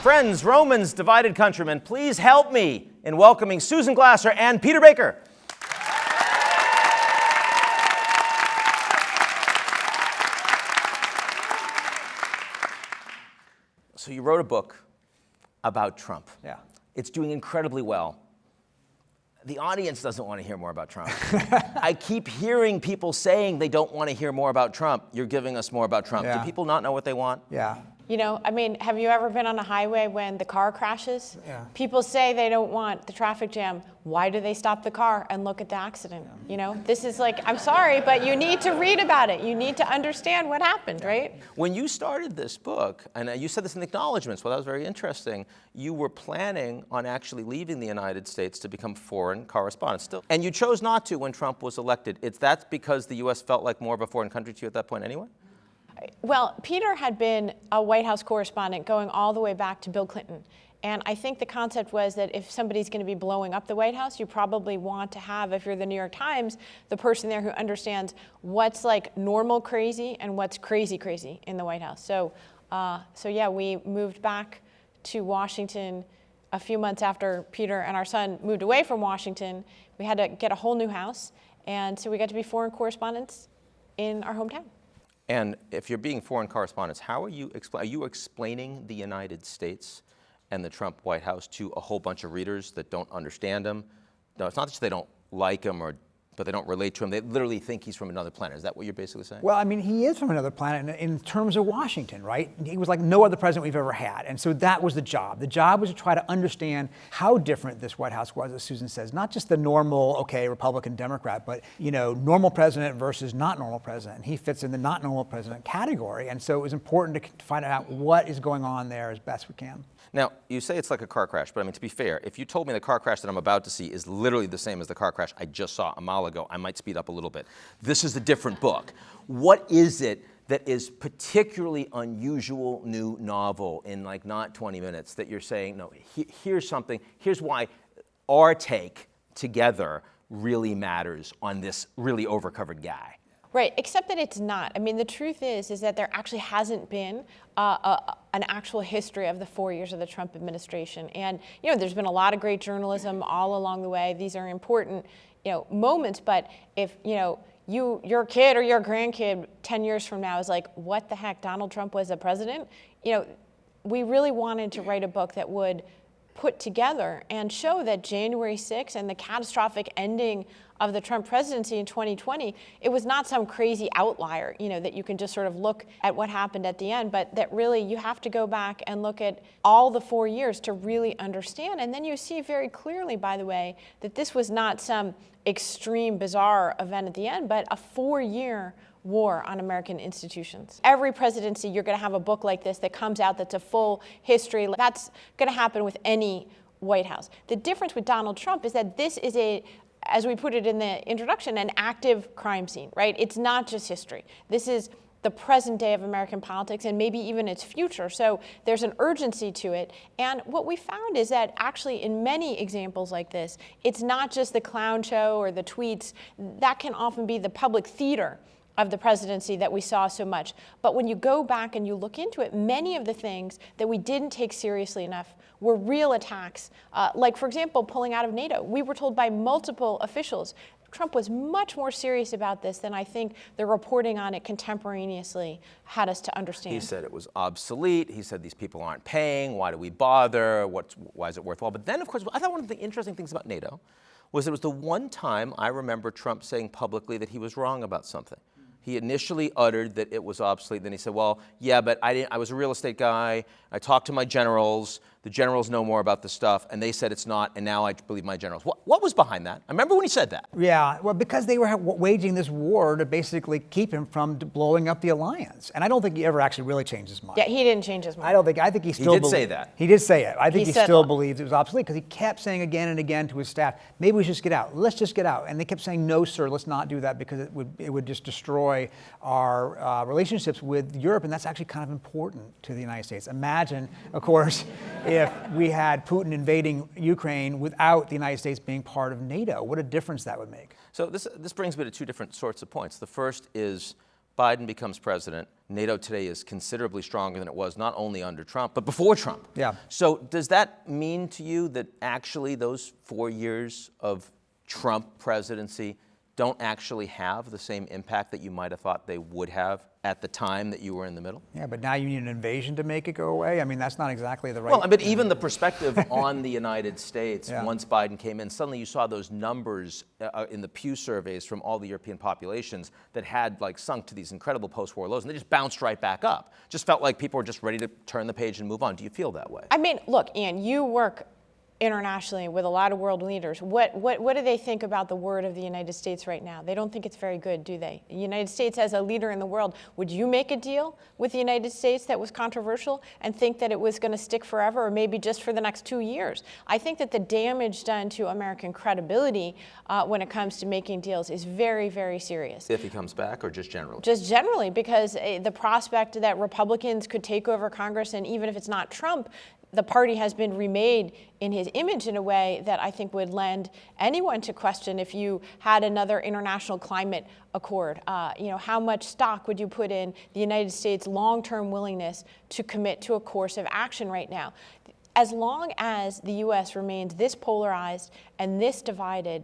Friends, Romans, divided countrymen, please help me in welcoming Susan Glasser and Peter Baker. So you wrote a book about Trump. Yeah. It's doing incredibly well. The audience doesn't want to hear more about Trump. I keep hearing people saying they don't want to hear more about Trump. You're giving us more about Trump. Yeah. Do people not know what they want? Yeah. You know, I mean, have you ever been on a highway when the car crashes? Yeah. People say they don't want the traffic jam. Why do they stop the car and look at the accident? Yeah. You know, this is like, I'm sorry, but you need to read about it. You need to understand what happened, right? When you started this book, and you said this in the acknowledgments, well, that was very interesting, you were planning on actually leaving the United States to become foreign correspondent still. And you chose not to when Trump was elected. That's because the U.S. felt like more of a foreign country to you at that point anyway? Well, Peter had been a White House correspondent going all the way back to Bill Clinton. And I think the concept was that if somebody's going to be blowing up the White House, you probably want to have, if you're the New York Times, the person there who understands what's like normal crazy and what's crazy crazy in the White House. So yeah, we moved back to Washington a few months after Peter and our son moved away from Washington. We had to get a whole new house. And so we got to be foreign correspondents in our hometown. And if you're being foreign correspondents, how are you explaining the United States and the Trump White House to a whole bunch of readers that don't understand him? No, it's not that they don't like him, but they don't relate to him. They literally think he's from another planet. Is that what you're basically saying? Well, I mean, he is from another planet in terms of Washington, right? He was like no other president we've ever had. And so that was the job. The job was to try to understand how different this White House was, as Susan says, not just the normal, okay, Republican, Democrat, but, you know, normal president versus not normal president. And he fits in the not normal president category. And so it was important to find out what is going on there as best we can. Now, you say it's like a car crash, but I mean, to be fair, if you told me the car crash that I'm about to see is literally the same as the car crash I just saw a mile ago, I might speed up a little bit. This is a different book. What is it that is particularly unusual, new, novel in like not 20 minutes that you're saying, no, here's something, here's why our take together really matters on this really overcovered guy? Right, except that it's not. I mean, the truth is that there actually hasn't been an actual history of the 4 years of the Trump administration. And, you know, there's been a lot of great journalism all along the way. These are important, you know, moments. But if, you know, your kid or your grandkid 10 years from now is like, what the heck, Donald Trump was a president? You know, we really wanted to write a book that would put together and show that January 6th and the catastrophic ending of the Trump presidency in 2020, it was not some crazy outlier, you know, that you can just sort of look at what happened at the end, but that really you have to go back and look at all the 4 years to really understand. And then you see very clearly, by the way, that this was not some extreme, bizarre event at the end, but a 4-year war on American institutions. Every presidency, you're going to have a book like this that comes out that's a full history. That's going to happen with any White House. The difference with Donald Trump is that this is as we put it in the introduction, an active crime scene, right? It's not just history. This is the present day of American politics and maybe even its future. So there's an urgency to it. And what we found is that actually in many examples like this, it's not just the clown show or the tweets. That can often be the public theater of the presidency that we saw so much. But when you go back and you look into it, many of the things that we didn't take seriously enough were real attacks. Like, for example, pulling out of NATO. We were told by multiple officials Trump was much more serious about this than I think the reporting on it contemporaneously had us to understand. He said it was obsolete. He said these people aren't paying. Why do we bother? Why is it worthwhile? But then, of course, I thought one of the interesting things about NATO was it was the one time I remember Trump saying publicly that he was wrong about something. He initially uttered that it was obsolete. Then he said, well, yeah, but I was a real estate guy. I talked to my generals. The generals know more about the stuff, and they said it's not, and now I believe my generals. What was behind that? I remember when he said that. Yeah, well, because they were waging this war to basically keep him from blowing up the alliance. And I don't think he ever actually really changed his mind. Yeah, he didn't change his mind. I think he still He did say that. He did say it. I think he still that. believed it was obsolete because he kept saying again and again to his staff, maybe we should just get out. Let's just get out. And they kept saying, no, sir, let's not do that because it would just destroy our relationships with Europe. And that's actually kind of important to the United States. Imagine, of course, if we had Putin invading Ukraine without the United States being part of NATO. What a difference that would make. So this brings me to two different sorts of points. The first is Biden becomes president. NATO today is considerably stronger than it was not only under Trump, but before Trump. Yeah. So does that mean to you that actually those 4 years of Trump presidency don't actually have the same impact that you might have thought they would have at the time that you were in the middle? Yeah, but now you need an invasion to make it go away? I mean, that's not exactly the right... Well, but even the perspective on the United States, Yeah. once Biden came in, suddenly you saw those numbers in the Pew surveys from all the European populations that had like sunk to these incredible post-war lows, and they just bounced right back up. Just felt like people were just ready to turn the page and move on. Do you feel that way? I mean, look, Ian, you work internationally with a lot of world leaders. What do they think about the word of the United States right now? They don't think it's very good, do they? The United States as a leader in the world, would you make a deal with the United States that was controversial and think that it was going to stick forever or maybe just for the next 2 years? I think that the damage done to American credibility when it comes to making deals is very, very serious. If he comes back, or just generally? Just generally, because the prospect that Republicans could take over Congress, and even if it's not Trump, the party has been remade in his image in a way that I think would lend anyone to question if you had another international climate accord. How much stock would you put in the United States' long-term willingness to commit to a course of action right now? As long as the U.S. remains this polarized and this divided,